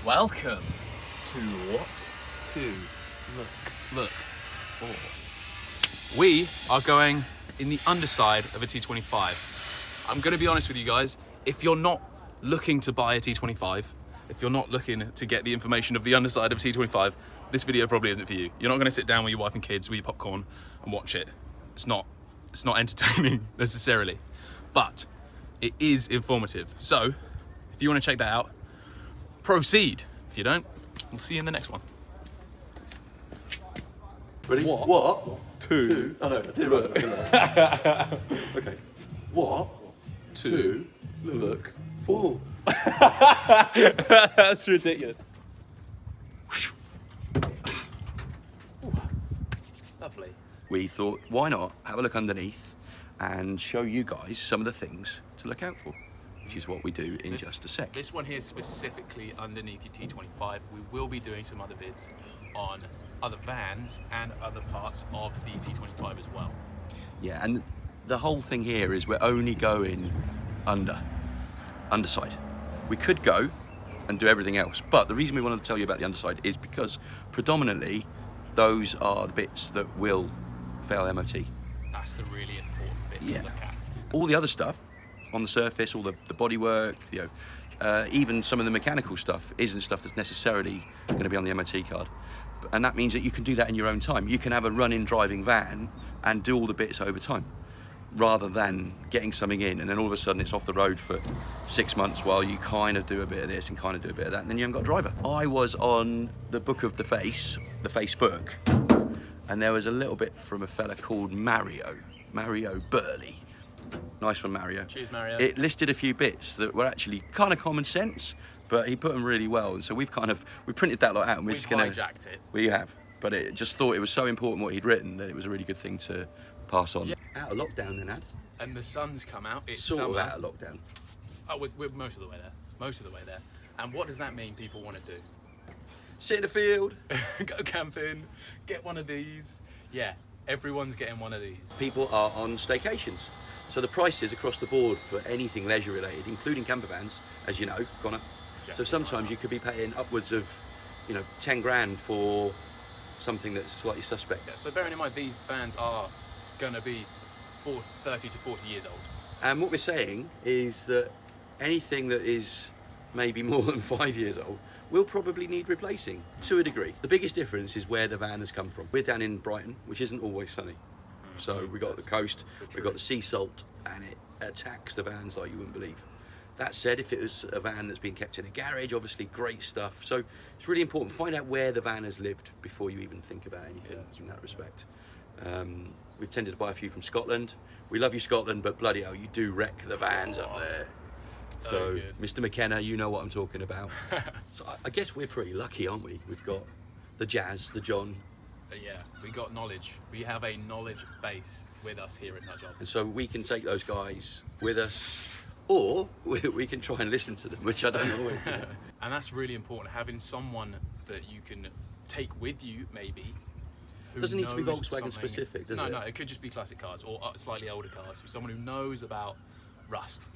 Welcome to Wot2Look4. We are going in the underside of a T25. I'm going to be honest with you guys, if you're not looking to buy a T25, if you're not looking to get the information of the underside of a T25, this video probably isn't for you. You're not going to sit down with your wife and kids with your popcorn and watch it. It's not entertaining necessarily, but it is informative. So if you want to check that out, proceed. If you don't, we'll see you in the next one. Ready? What? Two. Oh no, I did it right. Okay. What? To look for. That's ridiculous. Lovely. We thought, why not have a look underneath and show you guys some of the things to look out for, which is what we do in just a sec. This one here is specifically underneath your T25. We will be doing some other vids on other vans and other parts of the T25 as well. Yeah, and the whole thing here is we're only going underside. We could go and do everything else, but the reason we wanted to tell you about the underside is because predominantly those are the bits that will fail MOT. That's the really important bit to look at. All the other stuff on the surface, all the bodywork, even some of the mechanical stuff isn't stuff that's necessarily going to be on the MOT card. And that means that you can do that in your own time. You can have a run-in driving van and do all the bits over time, rather than getting something in and then all of a sudden it's off the road for 6 months while you kind of do a bit of this and kind of do a bit of that, and then you haven't got a driver. I was on the Book of the Face, the Facebook, and there was a little bit from a fella called Mario Burley. Nice one, Mario. Cheers, Mario. It listed a few bits that were actually kind of common sense, but he put them really well, and so we printed that lot out and we're just gonna hijacked it. We have, but it just thought it was so important what he'd written that it was a really good thing to pass on. Yeah. Out of lockdown then, Ad. And the sun's come out. It's Sort summer. of out of lockdown. Oh, we're most of the way there. Most of the way there. And what does that mean people want to do? Sit in the field. Go camping, get one of these. Yeah, everyone's getting one of these. People are on staycations. So the prices across the board for anything leisure related, including camper vans, as you know, gone up. Yeah. So sometimes you could be paying upwards of, 10 grand for something that's slightly suspect. Yeah, so bearing in mind these vans are going to be 30 to 40 years old. And what we're saying is that anything that is maybe more than 5 years old will probably need replacing to a degree. The biggest difference is where the van has come from. We're down in Brighton, which isn't always sunny. So we got the coast, we got the sea salt, and it attacks the vans like you wouldn't believe. That said, if it was a van that's been kept in a garage, obviously great stuff. So it's really important, find out where the van has lived before you even think about anything in that respect. We've tended to buy a few from Scotland. We love you, Scotland, but bloody hell, you do wreck the vans up there. So, Mr. McKenna, you know what I'm talking about. So I guess we're pretty lucky, aren't we? We've got the Jazz, the John. Yeah, we got knowledge. We have a knowledge base with us here at Nutjob. And so we can take those guys with us, or we can try and listen to them, which I don't always do. And that's really important, having someone that you can take with you, maybe. Doesn't need to be Volkswagen specific, does it? No, it could just be classic cars or slightly older cars. Someone who knows about rust.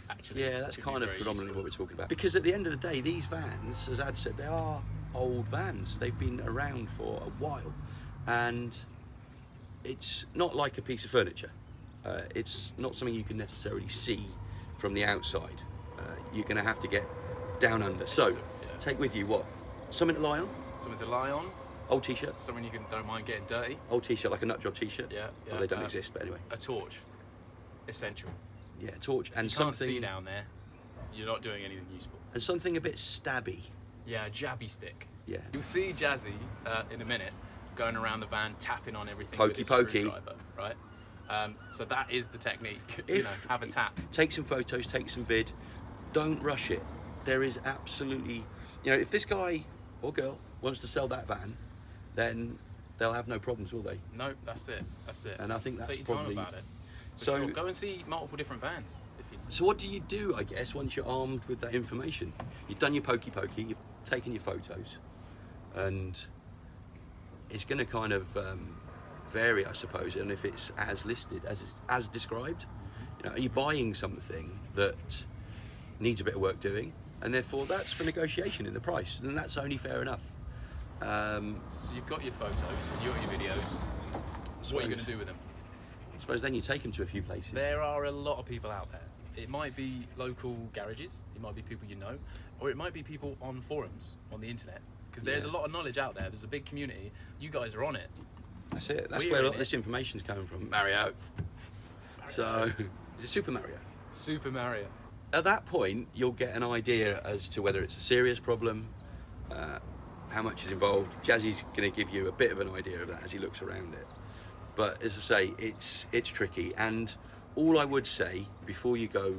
Actually, yeah, that's kind of predominantly what we're talking about. Because at the end of the day, these vans, as Ad said, they are old vans. They've been around for a while, and it's not like a piece of furniture. It's not something you can necessarily see from the outside. You're going to have to get down under. So, take with you what? Something to lie on? Something to lie on. Old t-shirt. Something you don't mind getting dirty. Old t-shirt, like a Nutjob t-shirt. Yeah. Well, they don't exist, but anyway. A torch. Essential. Yeah, a torch and you something. Can't see down there. You're not doing anything useful. And something a bit stabby. Yeah, a jabby stick. Yeah. You'll see Jazzy in a minute going around the van, tapping on everything Pokey with his pokey. screwdriver, right? So that is the technique. Have a tap. Take some photos, take some vid. Don't rush it. There is absolutely, if this guy or girl wants to sell that van, then they'll have no problems, will they? No, that's it. And I think that's take your probably time about it. So sure. Go and see multiple different vans. So what do you do, I guess, once you're armed with that information? You've done your pokey, you've taken your photos, and it's going to kind of vary, I suppose, and if it's as listed, as described. Are you buying something that needs a bit of work doing, and therefore that's for negotiation in the price, and that's only fair enough. So you've got your photos and you've got your videos. So what are you going to do with them? I suppose then you take them to a few places. There are a lot of people out there. It might be local garages, it might be people you know, or it might be people on forums on the internet. Because there's a lot of knowledge out there. There's a big community. You guys are on it. That's it. That's where a lot of this information's coming from. Mario. So, is it Super Mario? Super Mario. At that point, you'll get an idea as to whether it's a serious problem, how much is involved. Jazzy's going to give you a bit of an idea of that as he looks around it. But as I say, it's tricky. And all I would say before you go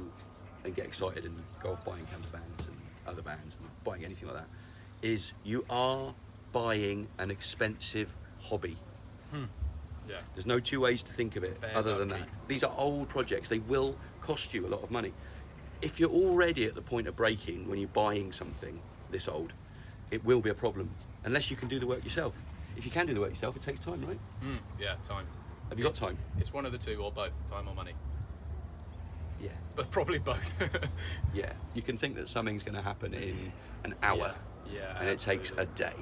and get excited and go off buying camper vans and other vans and buying anything like that, is you are buying an expensive hobby. Yeah. There's no two ways to think of it other than that. These are old projects. They will cost you a lot of money. If you're already at the point of breaking when you're buying something this old, it will be a problem unless you can do the work yourself. If you can do the work yourself, it takes time, right? Yeah, time. Have you got time? It's one of the two, or both, time or money. Yeah. But probably both. Yeah. You can think that something's going to happen in an hour, and it takes a day.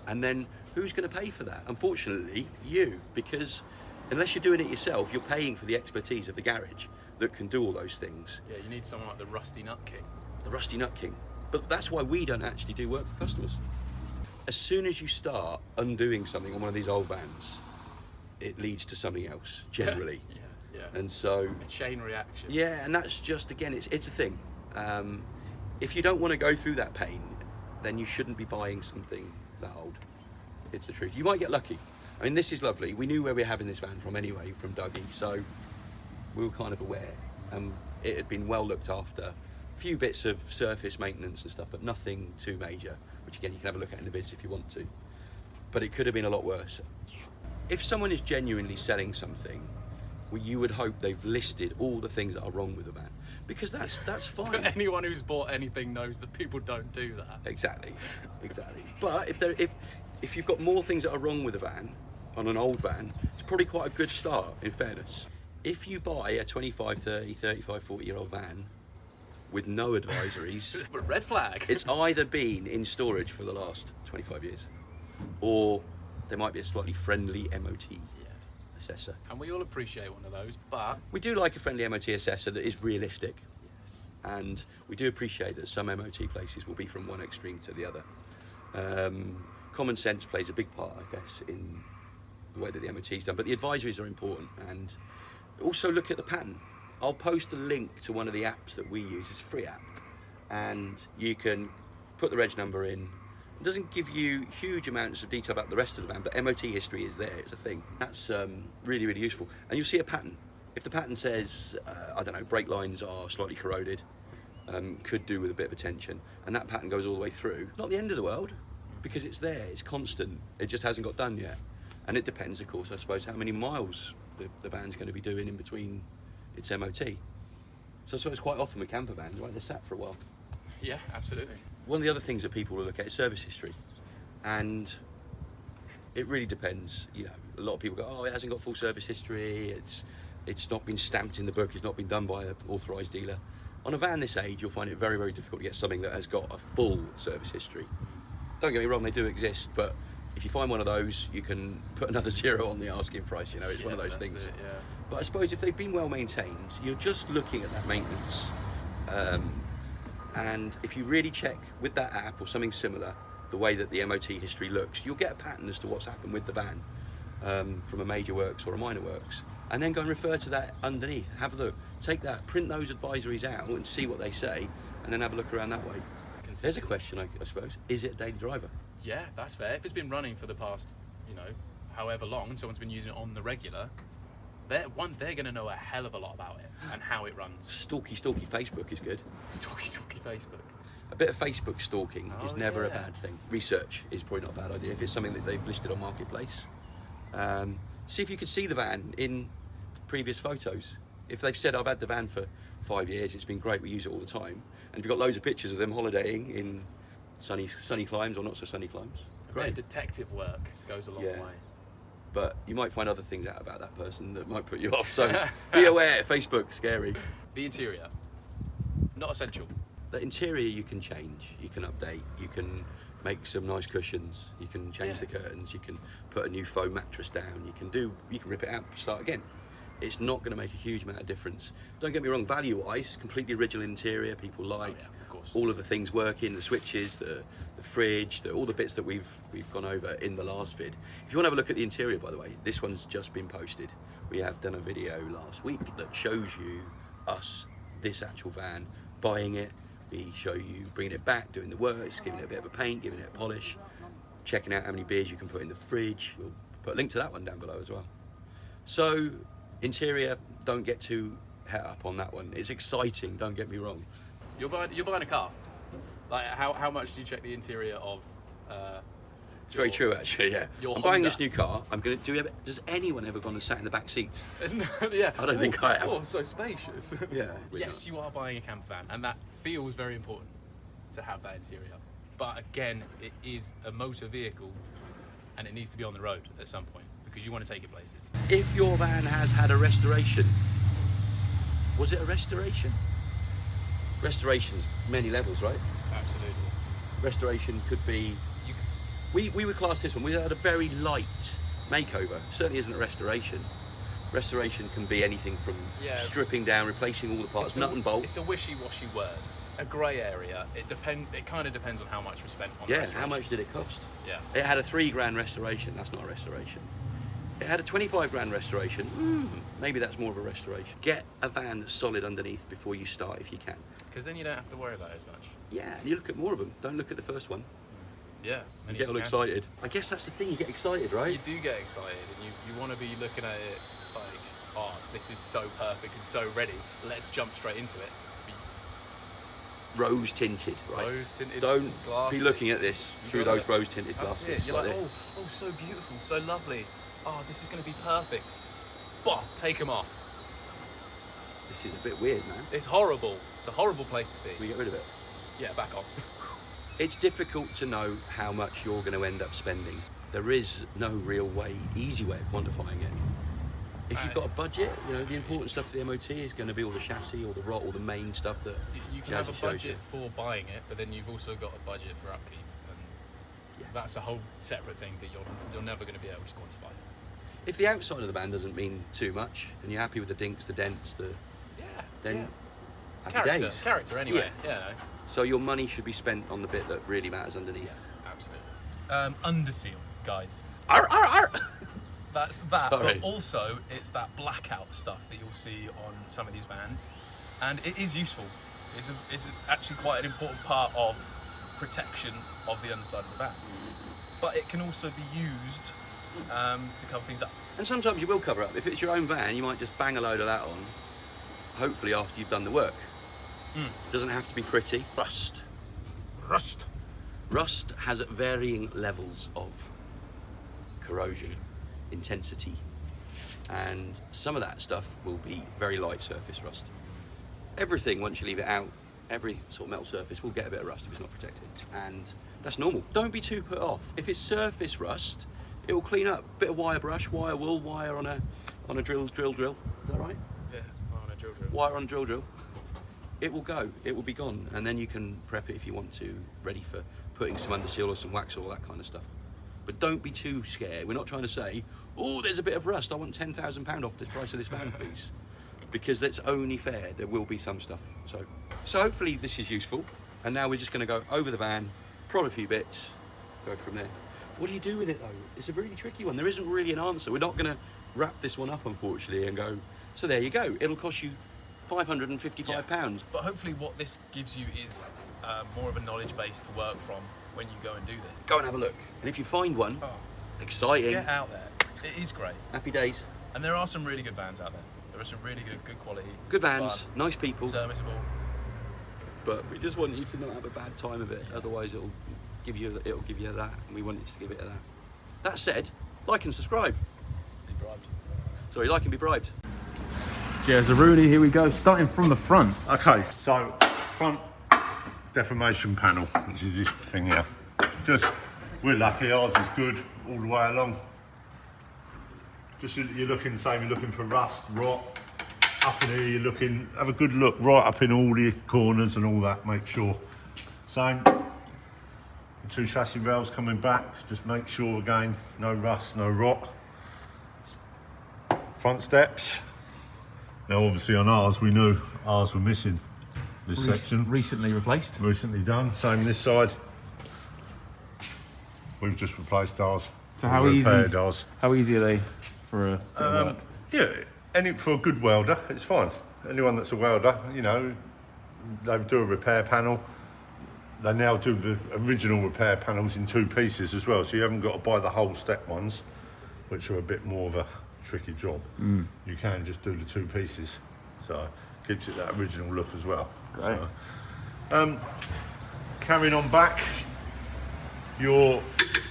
And then who's going to pay for that? Unfortunately, you, because unless you're doing it yourself, you're paying for the expertise of the garage that can do all those things. Yeah, you need someone like the Rusty Nut King. The Rusty Nut King. But that's why we don't actually do work for customers. As soon as you start undoing something on one of these old vans, it leads to something else, generally. Yeah. And so... a chain reaction. Yeah, and that's just, again, it's a thing. If you don't want to go through that pain, then you shouldn't be buying something that old. It's the truth. You might get lucky. I mean, this is lovely. We knew where we were having this van from anyway, from Dougie, so we were kind of aware. It had been well looked after. A few bits of surface maintenance and stuff, but nothing too major, which again, you can have a look at in the vids if you want to. But it could have been a lot worse. If someone is genuinely selling something, well, you would hope they've listed all the things that are wrong with the van, because that's fine. But anyone who's bought anything knows that people don't do that. Exactly. But if you've got more things that are wrong with a van, on an old van, it's probably quite a good start, in fairness. If you buy a 25, 30, 35, 40-year-old van with no advisories... Red flag. It's either been in storage for the last 25 years, or there might be a slightly friendly MOT assessor. And we all appreciate one of those, but... we do like a friendly MOT assessor that is realistic. Yes. And we do appreciate that some MOT places will be from one extreme to the other. Common sense plays a big part, I guess, in the way that the MOT is done. But the advisories are important, and also look at the pattern. I'll post a link to one of the apps that we use. It's a free app, and you can put the reg number in. It doesn't give you huge amounts of detail about the rest of the van, but MOT history is there. It's a thing. That's really, really useful. And you'll see a pattern. If the pattern says, I don't know, brake lines are slightly corroded, could do with a bit of attention, and that pattern goes all the way through, not the end of the world, because it's there, it's constant. It just hasn't got done yet. And it depends, of course, I suppose, how many miles the van's going to be doing in between its MOT. So I suppose quite often with camper vans, right, they're sat for a while. Yeah, absolutely. One of the other things that people will look at is service history. And it really depends. You know, a lot of people go, oh, it hasn't got full service history, it's not been stamped in the book, it's not been done by an authorised dealer. On a van this age, you'll find it very, very difficult to get something that has got a full service history. Don't get me wrong, they do exist, but if you find one of those, you can put another zero on the asking price, you know, it's one of those things. It, yeah. But I suppose if they've been well maintained, you're just looking at that maintenance. And if you really check with that app or something similar, the way that the MOT history looks, you'll get a pattern as to what's happened with the van from a major works or a minor works. And then go and refer to that underneath, have a look, take that, print those advisories out and see what they say, and then have a look around that way. There's a question, I suppose. Is it a daily driver? Yeah, that's fair. If it's been running for the past, however long, and someone's been using it on the regular, they're going to know a hell of a lot about it and how it runs. Stalky Facebook is good. Stalky Facebook. A bit of Facebook stalking is never a yeah. bad thing. Research is probably not a bad idea if it's something that they've listed on Marketplace. See if you can see the van in previous photos. If they've said, I've had the van for 5 years, it's been great, we use it all the time. And if you've got loads of pictures of them holidaying in sunny climes or not so sunny climes, A bit of detective work goes a long way. But you might find other things out about that person that might put you off, so be aware. Facebook, scary. The interior, not essential. The interior you can change, you can update, you can make some nice cushions, you can change the curtains, you can put a new foam mattress down, you can rip it out, start again. It's not going to make a huge amount of difference. Don't get me wrong, value-wise, completely original interior, people like. Of course. All of the things working, the switches, the fridge, all the bits that we've gone over in the last vid. If you want to have a look at the interior, by the way, this one's just been posted. We have done a video last week that shows you us, this actual van, buying it. We show you bringing it back, doing the works, giving it a bit of a paint, giving it a polish, checking out how many beers you can put in the fridge. We'll put a link to that one down below as well. So, interior, don't get too het up on that one. It's exciting, don't get me wrong. You're buying a car. Like, how much do you check the interior of? It's very true, actually. Yeah. Your I'm buying Honda. this new car. Does anyone ever gone and sat in the back seats? Yeah. I don't think I have. Oh, so spacious. Yeah. Yes, you are buying a camper van, and that feels very important to have that interior. But again, it is a motor vehicle, and it needs to be on the road at some point because you want to take it places. If your van has had a restoration, was it a restoration? Restoration's many levels, right? Absolutely. Restoration could be. We would class this one. We had a very light makeover. Certainly isn't a restoration. Restoration can be anything from stripping down, replacing all the parts, nut and bolt. It's a wishy-washy word. A grey area. It kind of depends on how much we spent on restoration. How much did it cost? Yeah. It had a £3 restoration. That's not a restoration. It had a £25 restoration. Maybe that's more of a restoration. Get a van that's solid underneath before you start if you can. Because then you don't have to worry about it as much. Yeah, and you look at more of them. Don't look at the first one. Yeah. You get all excited. I guess that's the thing, you get excited, right? You do get excited, and you want to be looking at it like, oh, this is so perfect and so ready. Let's jump straight into it. Rose tinted, right? Rose tinted. Don't glasses. be looking at this through those rose tinted That's glasses. it. You're like, oh, so beautiful, so lovely. Oh, this is going to be perfect. Bah, take them off. This is a bit weird, man. It's horrible. It's a horrible place to be. We get rid of it. Yeah, back on. It's difficult to know how much you're going to end up spending. There is no real easy way of quantifying it. If you've got a budget, the important stuff for the MOT is going to be all the chassis, all the rot, all the main stuff that you can have a budget for buying it, but then you've also got a budget for upkeep, and that's a whole separate thing that you're never going to be able to quantify. If the outside of the van doesn't mean too much, and you're happy with the dinks, the dents, then happy days. Character anyway. Yeah. So your money should be spent on the bit that really matters underneath. Yeah, absolutely. Underseal, guys. Arr, arr, arr. That's that. Sorry. But also, it's that blackout stuff that you'll see on some of these vans, and it is useful. It's actually quite an important part of protection of the underside of the van. But it can also be used to cover things up. And sometimes you will cover up. If it's your own van, you might just bang a load of that on, hopefully after you've done the work. It doesn't have to be pretty. Rust has varying levels of corrosion, intensity, and some of that stuff will be very light surface rust. Everything, once you leave it out, every sort of metal surface will get a bit of rust if it's not protected, and that's normal. Don't be too put off. If it's surface rust, it will clean up. Bit of wire brush, wire wool, wire on a drill. Is that right? Yeah, on a drill. Wire on drill. It will go, it will be gone, and then you can prep it if you want to, ready for putting some underseal or some wax or all that kind of stuff. But don't be too scared. We're not trying to say, oh, there's a bit of rust, I want £10,000 off the price of this van, please. Because that's only fair, there will be some stuff. So hopefully this is useful, and now we're just gonna go over the van, prod a few bits, go from there. What do you do with it though? It's a really tricky one. There isn't really an answer. We're not gonna wrap this one up, unfortunately, and go, so there you go. It'll cost you £555. But hopefully what this gives you is more of a knowledge base to work from when you go and do this. Go and have a look. And if you find one, exciting. Get out there. It is great. Happy days. And there are some really good vans out there. There are some really good quality. Good vans, fun, nice people. serviceable. But we just want you to not have a bad time of it. Otherwise it'll give you that, and we want you to give it that. That said, like and subscribe. Be bribed. Sorry, like and be bribed. Cheers, Rudy. Here we go. Starting from the front. Okay, so front deformation panel, which is this thing here. We're lucky, ours is good all the way along. Just you're looking the same, you're looking for rust, rot, up in here, you're looking, have a good look right up in all the corners and all that, make sure. Same, the 2 chassis rails coming back, just make sure again, no rust, no rot. Front steps. Now obviously on ours, we knew ours were missing this section. Recently replaced. Recently done, same this side. We've just replaced ours. So how easy are they for a work? Yeah, for a good welder, it's fine. Anyone that's a welder, you know, they do a repair panel. They now do the original repair panels in 2 pieces as well, so you haven't got to buy the whole step ones, which are a bit more of a tricky job. You can just do the 2 pieces, so keeps it that original look as well. Great. So, carrying on back, your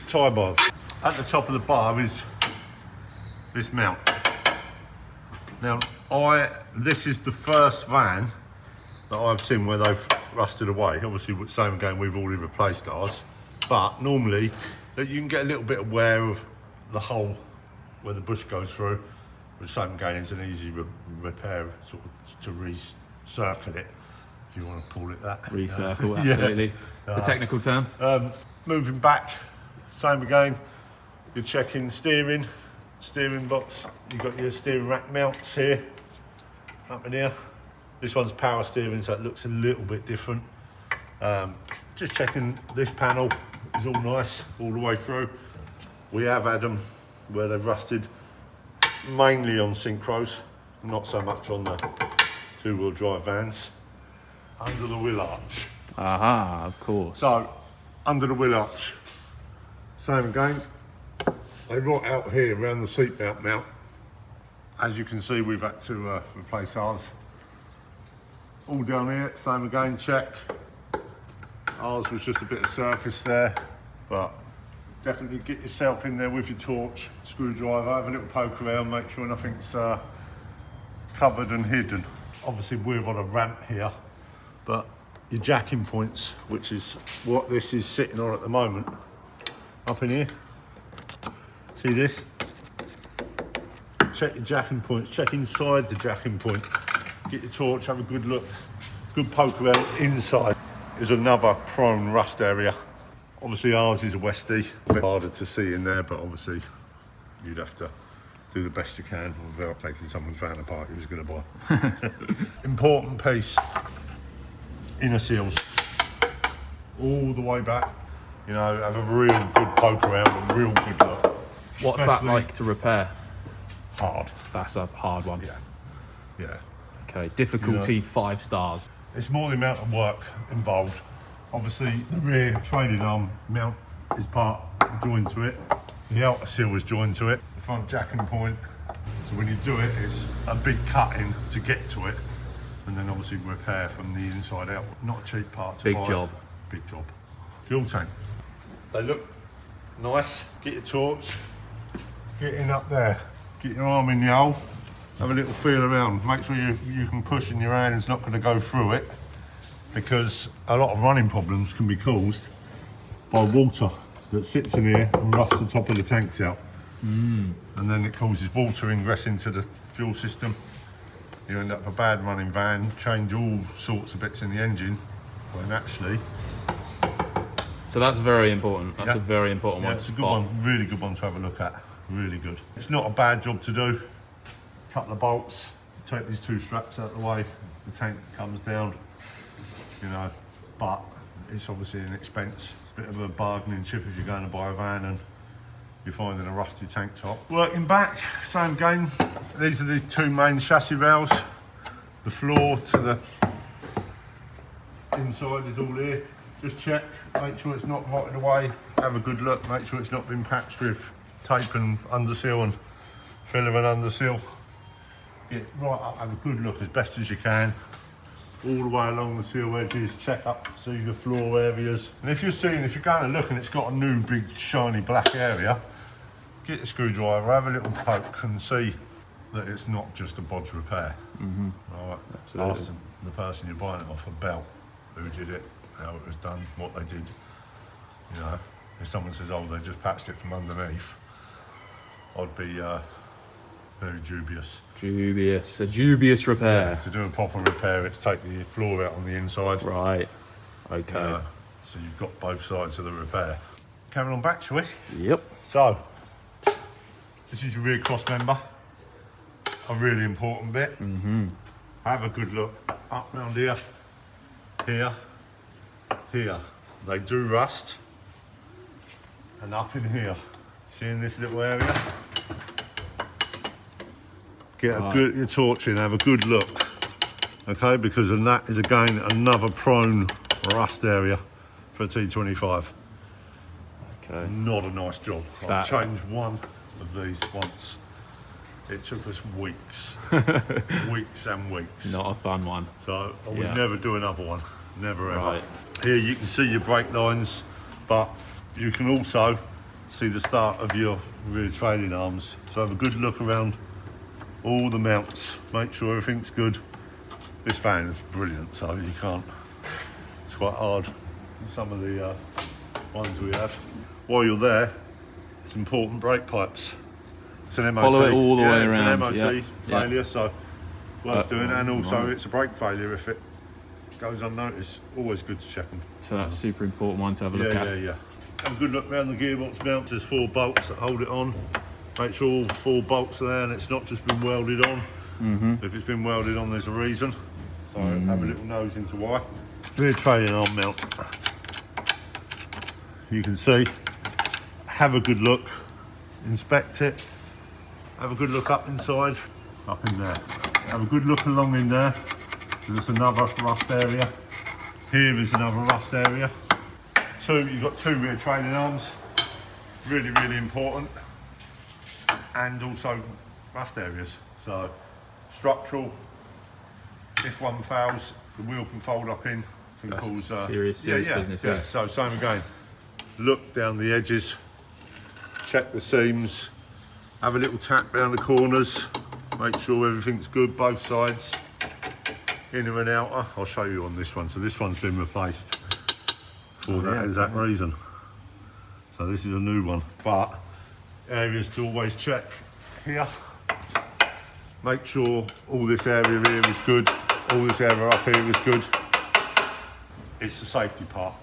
tie bars. At the top of the bar is this mount. Now, this is the first van that I've seen where they've rusted away. Obviously, same again, we've already replaced ours. But normally, you can get a little bit of wear of the hole where the bush goes through. But same again is an easy repair, sort of to recircle it, if you want to call it that. Recircle, absolutely. The technical term. Moving back, same again. You're checking steering box. You've got your steering rack mounts here, up in here. This one's power steering, so it looks a little bit different. Just checking this panel is all nice all the way through. We have had them where they've rusted, mainly on synchros, not so much on the 2-wheel drive vans. Under the wheel arch. Aha, of course. So, under the wheel arch, same again. They right out here around the seatbelt mount. As you can see, we've had to replace ours. All down here, same again, check. Ours was just a bit of surface there, but definitely get yourself in there with your torch, screwdriver, have a little poke around, make sure nothing's covered and hidden. Obviously we're on a ramp here, but your jacking points, which is what this is sitting on at the moment, up in here. See this? Check your jacking points, check inside the jacking point. Get your torch, have a good look, good poke around inside. There's another prone rust area. Obviously ours is a Westie, a bit harder to see in there, but obviously you'd have to do the best you can without taking someone's van apart who was going to buy. Important piece, inner seals. All the way back, you know, have a real good poke around, a real good look. What's that like to repair? Hard. That's a hard one. Yeah. Okay, difficulty 5 stars. It's more the amount of work involved. Obviously, the rear trailing arm mount is joined to it. The outer seal is joined to it. The front jacking point. So when you do it, it's a big cutting to get to it, and then obviously repair from the inside out. Not a cheap part to buy. Big job. Big job. Fuel tank. They look nice. Get your torch. Get in up there. Get your arm in the hole. Have a little feel around. Make sure you can push and your hand's not going to go through it, because a lot of running problems can be caused by water that sits in here and rusts the top of the tanks out. And then it causes water ingress into the fuel system. You end up with a bad running van, change all sorts of bits in the engine, when actually... So that's very important. That's a very important one to it's a good spot. one, really good one to have a look at. Really good. It's not a bad job to do. Couple of bolts, take these 2 straps out of the way, the tank comes down, you know, but it's obviously an expense. It's a bit of a bargaining chip if you're going to buy a van and you're finding a rusty tank top. Working back, same game. These are the 2 main chassis rails. The floor to the inside is all here. Just check, make sure it's not rotted away, have a good look, make sure it's not been patched with tape and underseal and filler and underseal. Get right up, have a good look as best as you can. All the way along the seal edges, check up, see the floor areas. And if you're going to look and it's got a new big shiny black area, get a screwdriver, have a little poke and see that it's not just a bodge repair. All right, ask the person you're buying it off a bell who did it, how it was done, what they did. You know, if someone says, oh, they just patched it from underneath, I'd be very dubious. Dubious, a dubious repair. To do a proper repair, it's take the floor out on the inside. Right, okay. So you've got both sides of the repair. Carrying on back, shall we? Yep. So, this is your rear cross member. A really important bit. Have a good look up round here, here, here. They do rust. And up in here. See in this little area? Get a good your torch in, have a good look. Okay, because then that is again another prone rust area for a T25. Okay. Not a nice job. I've changed one of these once. It took us weeks. Weeks and weeks. Not a fun one. So I would never do another one. Never ever. Right. Here you can see your brake lines, but you can also see the start of your rear trailing arms. So have a good look around all the mounts. Make sure everything's good. This van is brilliant, so you can't. It's quite hard. Some of the ones we have. While you're there, it's important brake pipes. It's an MOT. Follow it all the way around. It's an MOT failure, so worth doing. And also, it's a brake failure if it goes unnoticed. Always good to check them. So that's a super important one to have a look at. Yeah. Have a good look around the gearbox mount. There's 4 bolts that hold it on. Make sure all 4 bolts are there and it's not just been welded on. If it's been welded on, there's a reason. So have a little nose into why. Rear trailing arm mount. You can see. Have a good look. Inspect it. Have a good look up inside. Up in there. Have a good look along in there. There's another rust area. Here is another rust area. You've got 2 rear trailing arms. Really, really important. And also rust areas. So structural. If one fails, the wheel can fold up in. Can cause serious business. Yeah. So same again. Look down the edges. Check the seams. Have a little tap round the corners. Make sure everything's good, both sides. Inner and outer. I'll show you on this one. So this one's been replaced for that exact reason. So this is a new one. But areas to always check here. Make sure all this area here is good. All this area up here is good. It's the safety part.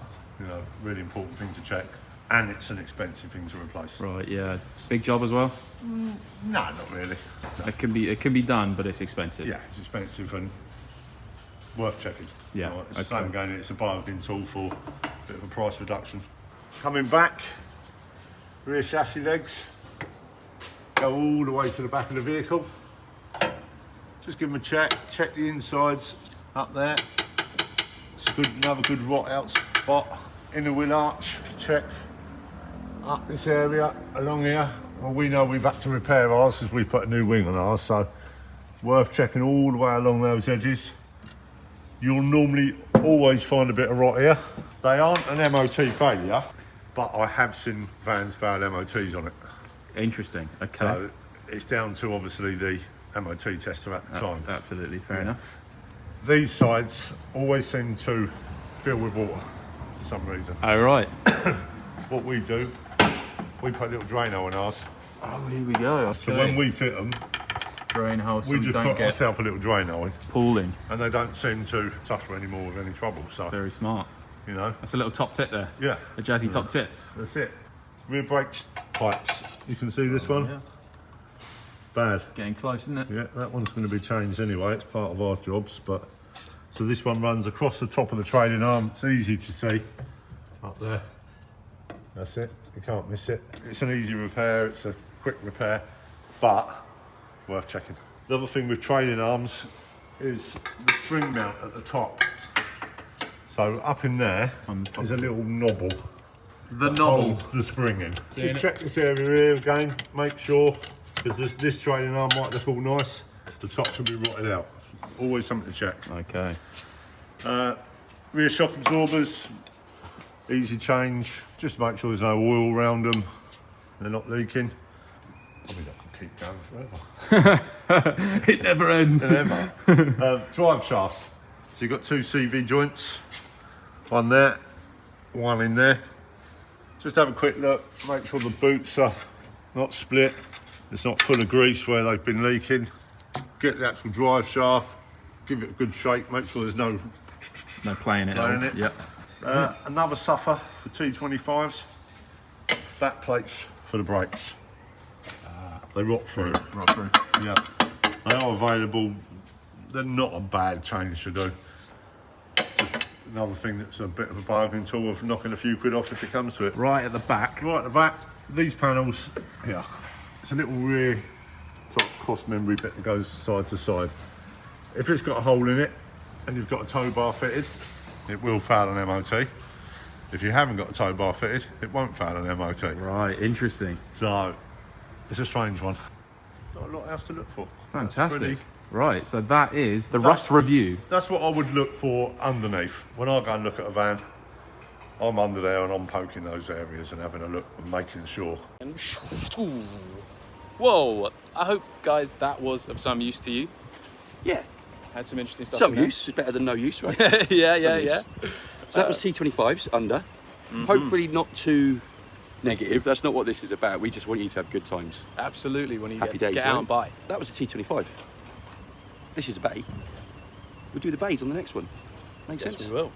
Really important thing to check. And it's an expensive thing to replace. Right, yeah. Big job as well? No, not really. No. It can be done, but it's expensive. Yeah, it's expensive and worth checking. Yeah. It's the same again, it's a bargain tool for a bit of a price reduction. Coming back, rear chassis legs, go all the way to the back of the vehicle. Just give them a check the insides up there. It's another good rot out spot. Inner wheel arch, check up this area along here. Well, we know we've had to repair ours as we put a new wing on ours, so worth checking all the way along those edges. You'll normally always find a bit of rot here. They aren't an MOT failure, but I have seen vans fail MOTs on it. Interesting, okay. So it's down to obviously the MOT tester at the time. Absolutely, fair enough. These sides always seem to fill with water for some reason. Oh, right. What we do, we put a little Drano in ours. Oh, here we go. Okay. So when we fit them, drain hole, so we just don't put get ourselves a little Drano in, pooling. and they don't seem to suffer anymore with any trouble. So, Very smart. that's a little top tip there. Yeah. A jazzy top tip. That's it. Rear brake pipes. You can see this one. Yeah. Bad. Getting close, isn't it? Yeah, that one's going to be changed anyway. It's part of our jobs, but so this one runs across the top of the trailing arm. It's easy to see up there. That's it. You can't miss it. It's an easy repair. It's a quick repair, but worth checking. The other thing with trailing arms is the spring mount at the top. So up in there is a little knobble. The that knobble. holds the spring in. Seeing Just check this area here again. Make sure, because this trailing arm might look all nice. The top can be rotted out. Always something to check. Okay. Rear shock absorbers, easy change. Just make sure there's no oil around them. They're not leaking. I mean, I can keep going forever. It never ends. Never. Drive shafts. So you've got 2 CV joints. One there, one in there. Just have a quick look. Make sure the boots are not split. it's not full of grease where they've been leaking. Get the actual drive shaft, give it a good shake, make sure there's no playing it. Yep. Another suffer for T25s, back plates for the brakes. They rot through. Yeah, they are available. They're not a bad change to do. Another thing that's a bit of a bargaining tool of knocking a few quid off if it comes to it. Right at the back. Right at the back, these panels here. It's a little rear top cross-member bit that goes side to side. If it's got a hole in it and you've got a tow bar fitted, it will fail an MOT. If you haven't got a tow bar fitted, it won't fail an MOT. Right, interesting. So, it's a strange one. Not a lot else to look for. Fantastic. Right, so that is the rust review. That's what I would look for underneath. When I go and look at a van, I'm under there and I'm poking those areas and having a look and making sure. Whoa, I hope, guys, that was of some use to you. Yeah. Had some interesting stuff. Some use is better than no use, right? yeah. So that was T25s under. Hopefully not too negative. That's not what this is about. We just want you to have good times. Absolutely, when you Happy get days, out right? and buy. That was a T25. This is a bay. We'll do the bays on the next one. Makes Yes, sense? we will.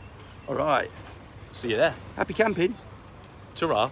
All right. See you there. Happy camping. Ta-ra.